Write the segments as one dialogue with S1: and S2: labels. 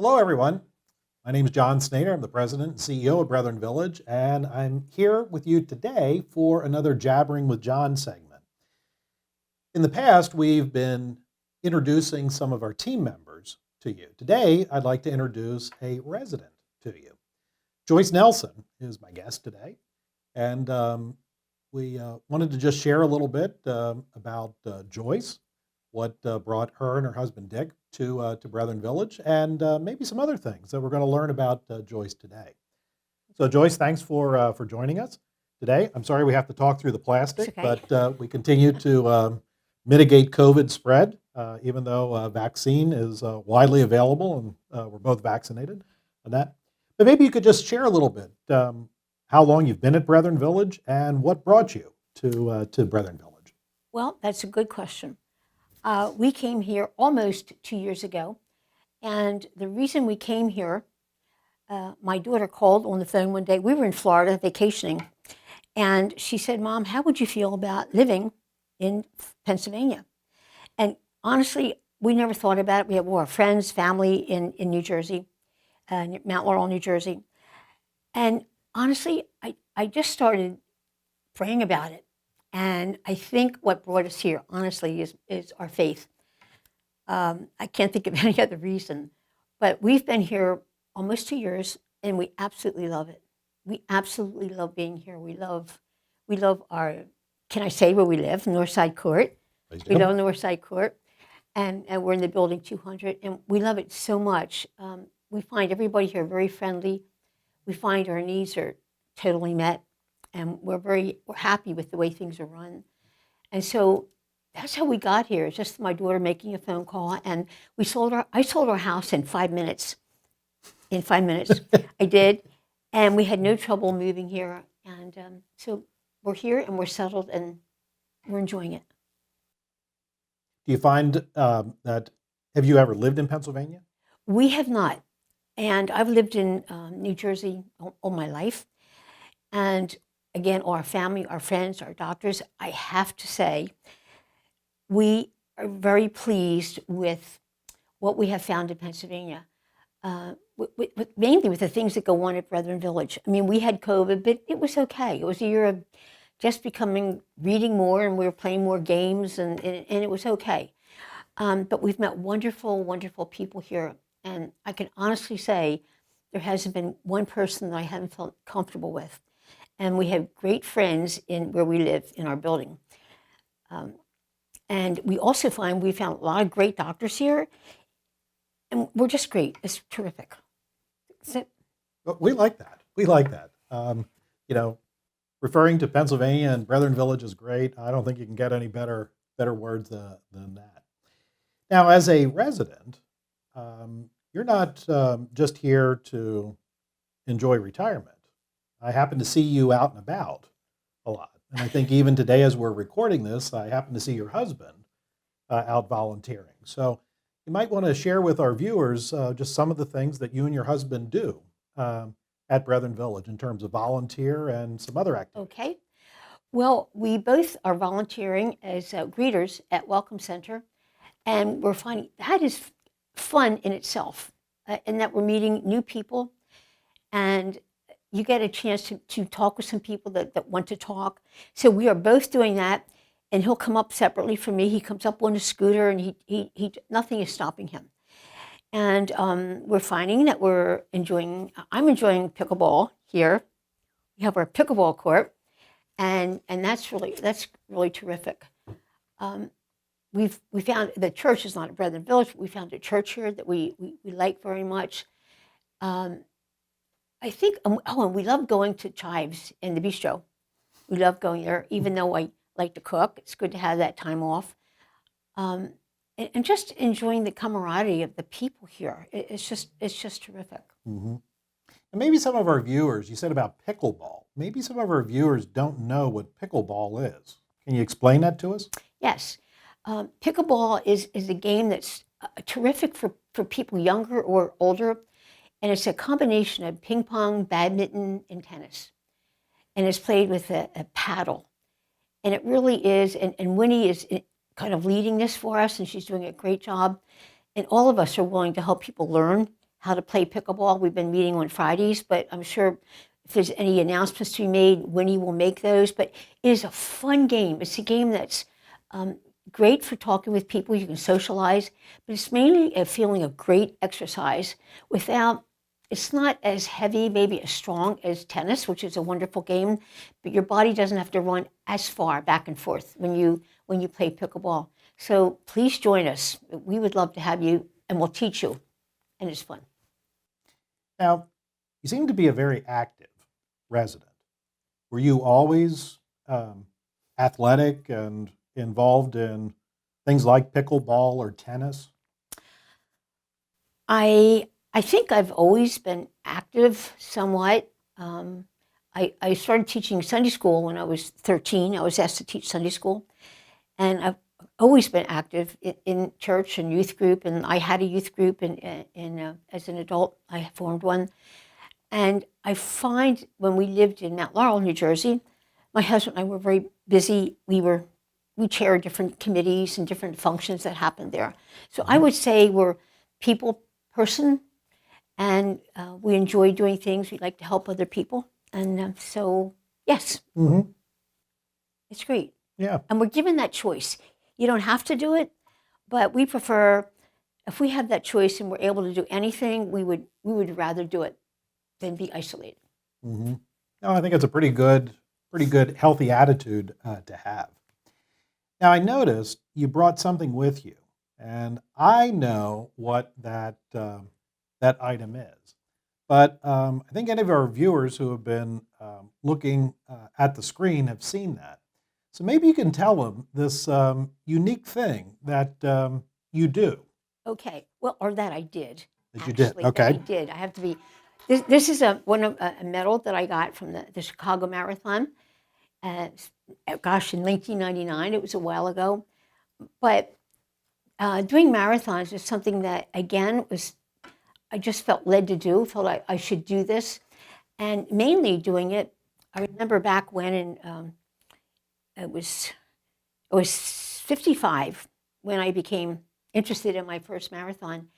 S1: Hello, everyone. My name is John Snyder. I'm the president and CEO of Brethren Village, and I'm here with you today for another Jabbering with John segment. In the past, we've been introducing some of our team members to you. Today, I'd like to introduce a resident to you. Joyce Nelson is my guest today, and we wanted to just share a little bit about Joyce, what brought her and her husband Dick to Brethren Village, and maybe some other things that we're going to learn about Joyce today. So Joyce, thanks for joining us today. I'm sorry we have to talk through the plastic,
S2: Okay.
S1: but we continue to mitigate COVID spread, even though a vaccine is widely available and we're both vaccinated on that. But maybe you could just share a little bit how long you've been at Brethren Village and what brought you to Brethren Village.
S2: Well, that's a good question. We came here almost 2 years ago, and the reason we came here, my daughter called on the phone one day. We were in Florida vacationing, and she said, "Mom, how would you feel about living in Pennsylvania?" And honestly, we never thought about it. We have our friends, family in New Jersey, Mount Laurel, New Jersey. And honestly, I just started praying about it. And I think what brought us here, honestly, is our faith. I can't think of any other reason. But we've been here almost 2 years, and we absolutely love it. We absolutely love being here. We love our, can I say where we live? Northside Court.
S1: Please
S2: We
S1: do.
S2: love Northside Court. And we're in the building 200, and we love it so much. We find everybody here very friendly. We find our needs are totally met. And we're happy with the way things are run. And so that's how we got here. It's just my daughter making a phone call, and I sold our house in 5 minutes. In 5 minutes, I did, and we had no trouble moving here. And so we're here, and we're settled, and we're enjoying it.
S1: Do you find that, have you ever lived in Pennsylvania?
S2: We have not, and I've lived in New Jersey all my life, and again, our family, our friends, our doctors, I have to say, we are very pleased with what we have found in Pennsylvania, mainly with the things that go on at Brethren Village. I mean, we had COVID, but it was okay. It was a year of just reading more, and we were playing more games, and it was okay. But we've met wonderful, wonderful people here, and I can honestly say there hasn't been one person that I haven't felt comfortable with. And we have great friends in where we live in our building. And we also we found a lot of great doctors here, and we're just great. It's terrific.
S1: But we like that. We like that. Referring to Pennsylvania and Brethren Village is great. I don't think you can get any better words than that. Now, as a resident, you're not just here to enjoy retirement. I happen to see you out and about a lot. And I think even today as we're recording this, I happen to see your husband out volunteering. So you might want to share with our viewers just some of the things that you and your husband do at Brethren Village in terms of volunteer and some other activities.
S2: Okay. Well, we both are volunteering as greeters at Welcome Center, and we're finding that is fun in itself, in that we're meeting new people, and you get a chance to talk with some people that want to talk. So we are both doing that, and he'll come up separately from me. He comes up on a scooter, and he nothing is stopping him. And we're finding that I'm enjoying pickleball here. We have our pickleball court, and that's really terrific. We found the church is not at Brethren Village, but we found a church here that we like very much. I think, and we love going to Chives in the bistro. We love going there, even though I like to cook. It's good to have that time off. And just enjoying the camaraderie of the people here. It's just terrific.
S1: Mm-hmm. And maybe some of our viewers, you said about pickleball, maybe some of our viewers don't know what pickleball is. Can you explain that to us?
S2: Yes. Pickleball is a game that's terrific for people younger or older. And it's a combination of ping pong, badminton, and tennis. And it's played with a paddle. And it really is, and Winnie is kind of leading this for us, and she's doing a great job. And all of us are willing to help people learn how to play pickleball. We've been meeting on Fridays, but I'm sure if there's any announcements to be made, Winnie will make those. But it is a fun game. It's a game that's great for talking with people. You can socialize, but it's mainly a feeling of great exercise without, it's not as heavy, maybe as strong as tennis, which is a wonderful game, but your body doesn't have to run as far back and forth when you play pickleball. So please join us. We would love to have you, and we'll teach you, and it's fun.
S1: Now, you seem to be a very active resident. Were you always athletic and involved in things like pickleball or tennis?
S2: I think I've always been active somewhat. I started teaching Sunday school when I was 13. I was asked to teach Sunday school. And I've always been active in church and youth group. And I had a youth group as an adult. I formed one. And I find when we lived in Mount Laurel, New Jersey, my husband and I were very busy. We chaired different committees and different functions that happened there. So I would say we're people person, and we enjoy doing things. We like to help other people. And so, yes, it's great.
S1: Yeah.
S2: And we're given that choice. You don't have to do it, but we prefer, if we have that choice and we're able to do anything, we would rather do it than be isolated.
S1: No, I think it's a pretty good, healthy attitude to have. Now, I noticed you brought something with you, and I know what that item is. But I think any of our viewers who have been looking at the screen have seen that. So maybe you can tell them this unique thing that you do.
S2: Okay. Well, or that I did.
S1: That you did. Okay.
S2: I did. I have to be. This is a medal that I got from the Chicago Marathon. Gosh, in 1999, it was a while ago. But doing marathons is something that, again, I just felt led to do, felt I should do this. And mainly doing it, I remember back when it was 55 when I became interested in my first marathon.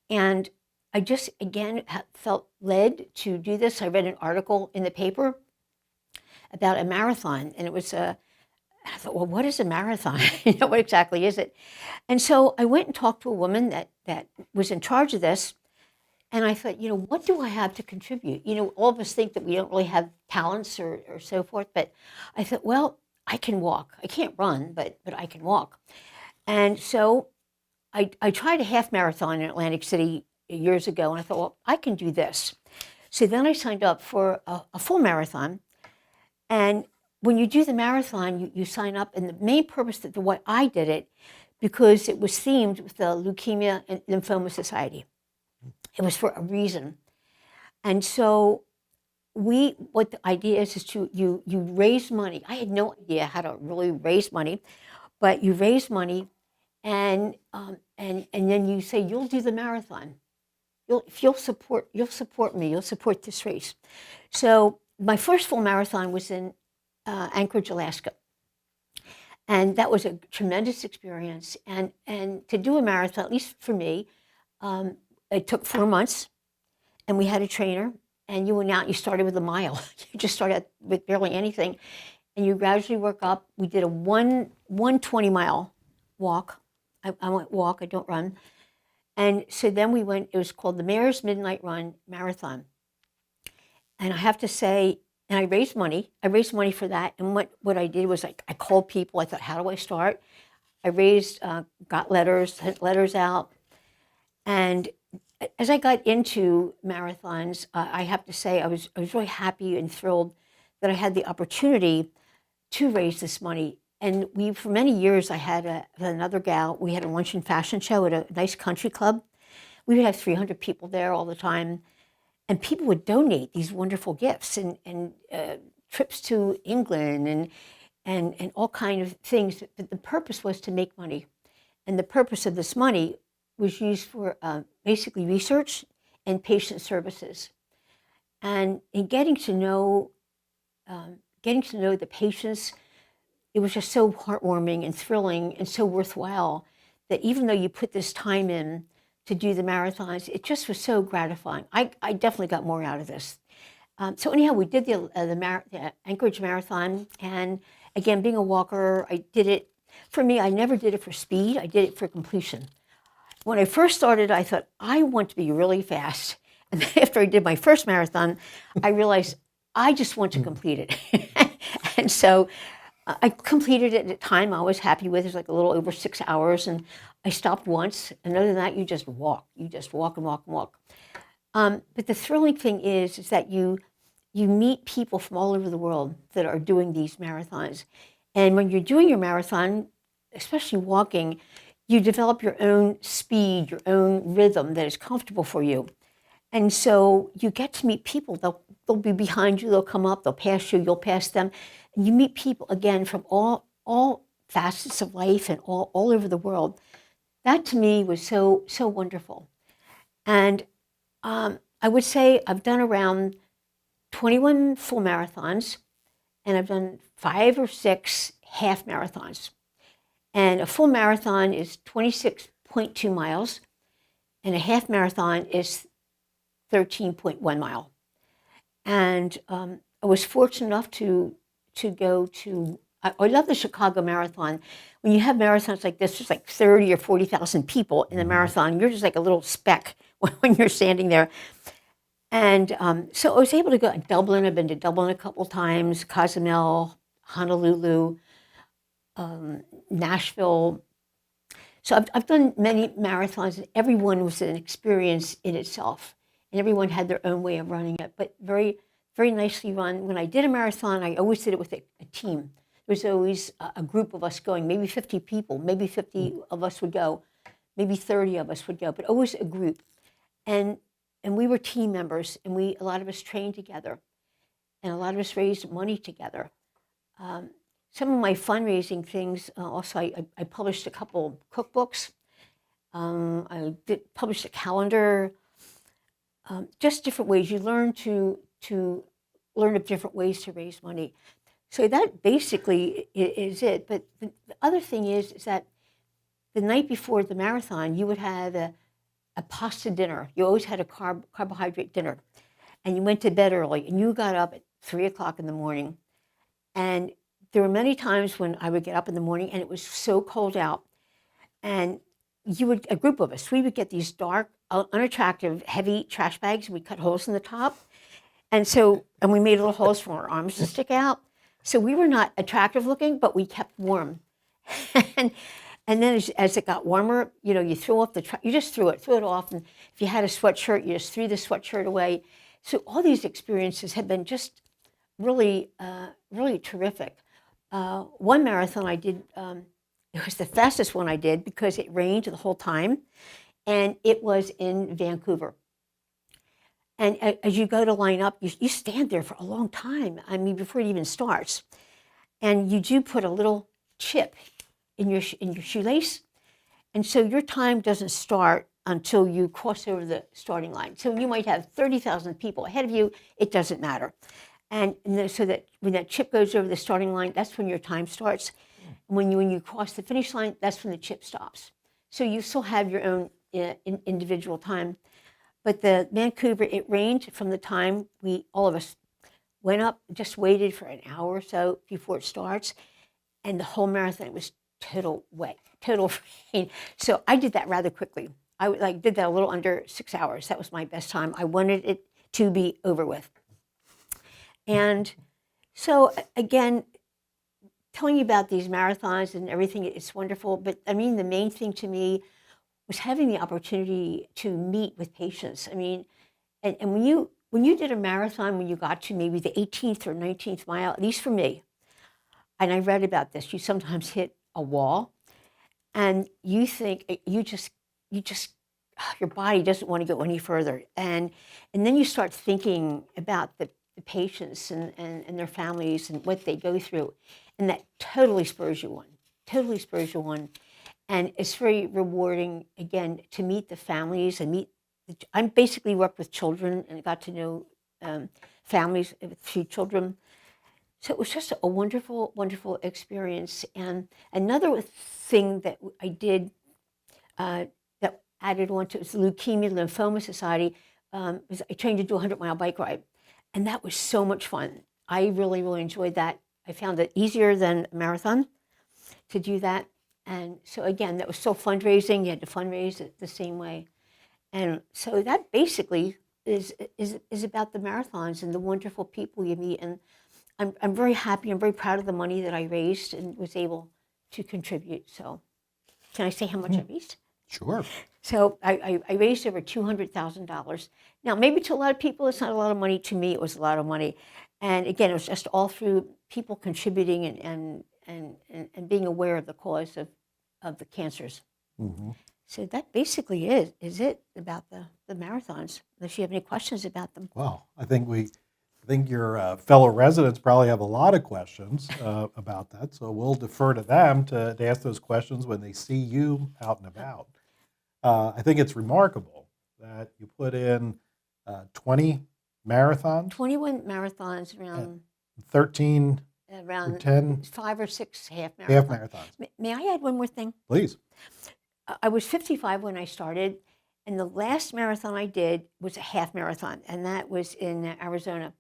S2: And I just, again, felt led to do this. I read an article in the paper about a marathon, and it was I thought, well, what is a marathon? What exactly is it? And so I went and talked to a woman that was in charge of this, and I thought, what do I have to contribute? All of us think that we don't really have talents or so forth, but I thought, well, I can walk. I can't run, but I can walk. And so I tried a half marathon in Atlantic City years ago, and I thought, well, I can do this. So then I signed up for a full marathon. And when you do the marathon, you sign up, and the main purpose that why I did it, because it was themed with the Leukemia and Lymphoma Society. It was for a reason. And so what the idea is to you raise money. I had no idea how to really raise money, but you raise money, and then you say you'll do the marathon. You'll support me. You'll support this race. So my first full marathon was in Anchorage, Alaska, and that was a tremendous experience. And to do a marathon, at least for me, it took 4 months, and we had a trainer. And you went out, you started with a mile. You just started with barely anything. And you gradually work up. We did a 120-mile walk. I went walk, I don't run. And so then we went, it was called the Mayor's Midnight Run Marathon. And I have to say, and I raised money. I raised money for that. And what I did was I called people. I thought, how do I start? I raised, got letters, sent letters out. And as I got into marathons, I have to say I was really happy and thrilled that I had the opportunity to raise this money. And for many years, I had another gal. We had a lunch and fashion show at a nice country club. We would have 300 people there all the time, and people would donate these wonderful gifts and trips to England and all kind of things. But the purpose was to make money, and the purpose of this money was used for basically research and patient services. And in getting to know the patients, it was just so heartwarming and thrilling and so worthwhile that even though you put this time in to do the marathons. It just was so gratifying. I definitely got more out of this. So anyhow, we did the Anchorage Marathon, and again, being a walker, I did it. For me, I never did it for speed. I did it for completion. When I first started, I thought, I want to be really fast. And then after I did my first marathon, I realized I just want to complete it. And so I completed it at a time I was happy with. It was like a little over 6 hours, and I stopped once. And other than that, you just walk. You just walk and walk and walk. But the thrilling thing is that you meet people from all over the world that are doing these marathons. And when you're doing your marathon, especially walking, you develop your own speed, your own rhythm that is comfortable for you. And so you get to meet people. They'll be behind you, they'll come up, they'll pass you, you'll pass them. And you meet people, again, from all facets of life and all over the world. That to me was so wonderful. And I would say I've done around 21 full marathons, and I've done 5 or 6 half marathons. And a full marathon is 26.2 miles, and a half marathon is 13.1 mile. And I was fortunate enough to go to, I love the Chicago Marathon. When you have marathons like this, there's like 30 or 40,000 people in the marathon. You're just like a little speck when you're standing there. And so I was able to go to Dublin. I've been to Dublin a couple times, Cozumel, Honolulu, Nashville. So I've done many marathons, and every one was an experience in itself. And everyone had their own way of running it, but very, very nicely run. When I did a marathon, I always did it with a team. There was always a group of us going, maybe 50 people, maybe 50 of us would go, maybe 30 of us would go, but always a group. And we were team members, and a lot of us trained together, and a lot of us raised money together. Some of my fundraising things, also I published a couple cookbooks. I published a calendar, just different ways. You learn to learn of different ways to raise money. So that basically is it. But the other thing is that the night before the marathon, you would have a pasta dinner. You always had a carbohydrate dinner. And you went to bed early, and you got up at 3 o'clock in the morning. And there were many times when I would get up in the morning, and it was so cold out. And a group of us, we would get these dark, unattractive, heavy trash bags, and we'd cut holes in the top. And we made little holes for our arms to stick out. So we were not attractive looking, but we kept warm. And then as it got warmer, you threw off you just threw it off. And if you had a sweatshirt, you just threw the sweatshirt away. So all these experiences have been just really, really terrific. One marathon I did, it was the fastest one I did because it rained the whole time, and it was in Vancouver. And as you go to line up, you stand there for a long time. I mean, before it even starts, and you do put a little chip in your shoelace, and so your time doesn't start until you cross over the starting line. So you might have 30,000 people ahead of you. It doesn't matter, and so that when that chip goes over the starting line, that's when your time starts. When you cross the finish line, that's when the chip stops. So you still have your own individual time. But the Vancouver, it rained from the time all of us went up, just waited for an hour or so before it starts. And the whole marathon, it was total wet, total rain. So I did that rather quickly. I did that a little under 6 hours. That was my best time. I wanted it to be over with. And so again, telling you about these marathons and everything, it's wonderful. But I mean, the main thing to me was having the opportunity to meet with patients. I mean, and when you did a marathon, when you got to maybe the 18th or 19th mile, at least for me, and I read about this, you sometimes hit a wall, and you think you just your body doesn't want to go any further, and then you start thinking about the patients and their families and what they go through, and that totally spurs you on. And it's very rewarding, again, to meet the families and I basically worked with children and got to know families with 3 children. So it was just a wonderful, wonderful experience. And another thing that I did that added on to it was the Leukemia Lymphoma Society. I trained to do a 100-mile bike ride, and that was so much fun. I really, really enjoyed that. I found it easier than a marathon to do that. And so again, that was still fundraising. You had to fundraise it the same way. And so that basically is about the marathons and the wonderful people you meet. And I'm very happy. I'm very proud of the money that I raised and was able to contribute. So can I say how much I raised?
S1: Sure.
S2: So I raised over $200,000. Now, maybe to a lot of people, it's not a lot of money. To me, it was a lot of money. And again, it was just all through people contributing and being aware of the cause of the cancers.
S1: Mm-hmm.
S2: So that basically is it about the marathons, unless you have any questions about them.
S1: Well, I think your fellow residents probably have a lot of questions about that, so we'll defer to them to ask those questions when they see you out and about. I think it's remarkable that you put in 20 marathons,
S2: 21 marathons, around
S1: 13 or
S2: around
S1: 10
S2: 5 or 6 half marathons.
S1: half marathons.
S2: May I add one more thing?
S1: Please.
S2: I was 55 when I started, and the last marathon I did was a half marathon, and that was in Arizona.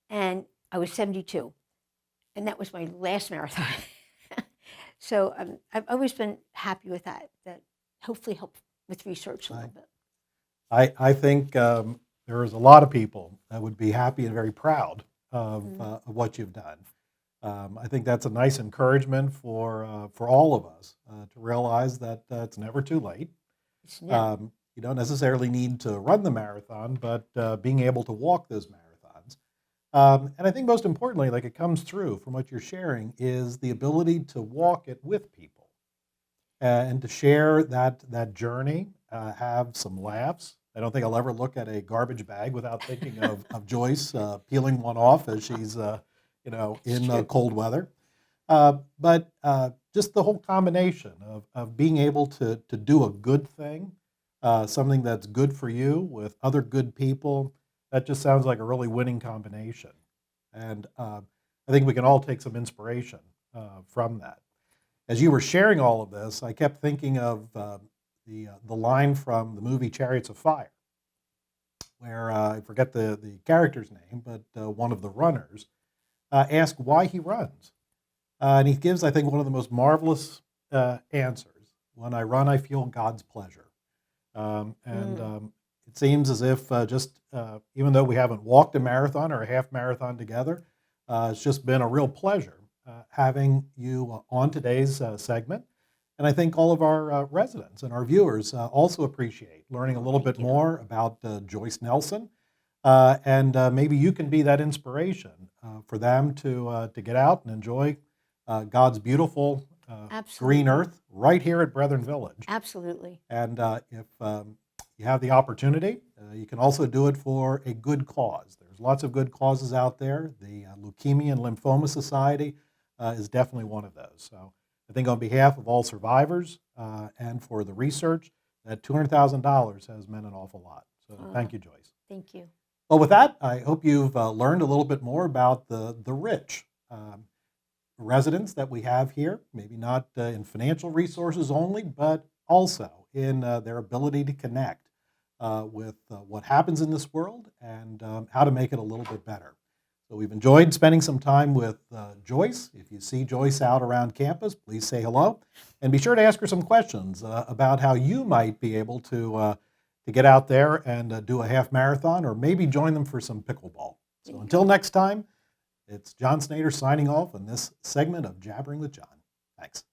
S2: And I was 72, and that was my last marathon. So I've always been happy with that hopefully helped with research a little bit.
S1: I think there is a lot of people that would be happy and very proud of what you've done. I think that's a nice encouragement for all of us to realize that it's never too late. You don't necessarily need to run the marathon, but being able to walk those marathons. And I think most importantly, like it comes through from what you're sharing, is the ability to walk it with people and to share that journey, have some laughs. I don't think I'll ever look at a garbage bag without thinking of Joyce peeling one off as she's in cold weather. But just the whole combination of being able to do a good thing, something that's good for you with other good people, that just sounds like a really winning combination. And I think we can all take some inspiration from that. As you were sharing all of this, I kept thinking of the line from the movie Chariots of Fire, where I forget the character's name, but one of the runners asked why he runs. And he gives, I think, one of the most marvelous answers. When I run, I feel God's pleasure. It seems as if even though we haven't walked a marathon or a half marathon together, it's just been a real pleasure having you on today's segment. And I think all of our residents and our viewers also appreciate learning a little bit more about Joyce Nelson. And maybe you can be that inspiration for them to get out and enjoy God's beautiful green earth right here at Brethren Village.
S2: Absolutely.
S1: And if you have the opportunity, you can also do it for a good cause. There's lots of good causes out there. The Leukemia and Lymphoma Society is definitely one of those. So I think on behalf of all survivors and for the research, that $200,000 has meant an awful lot. So thank you, Joyce.
S2: Thank you.
S1: Well, with that, I hope you've learned a little bit more about the rich residents that we have here, maybe not in financial resources only, but also in their ability to connect with what happens in this world and how to make it a little bit better. So we've enjoyed spending some time with Joyce. If you see Joyce out around campus, please say hello. And be sure to ask her some questions about how you might be able to get out there and do a half marathon or maybe join them for some pickleball. So until next time, it's John Snyder signing off on this segment of Jabbering with John. Thanks.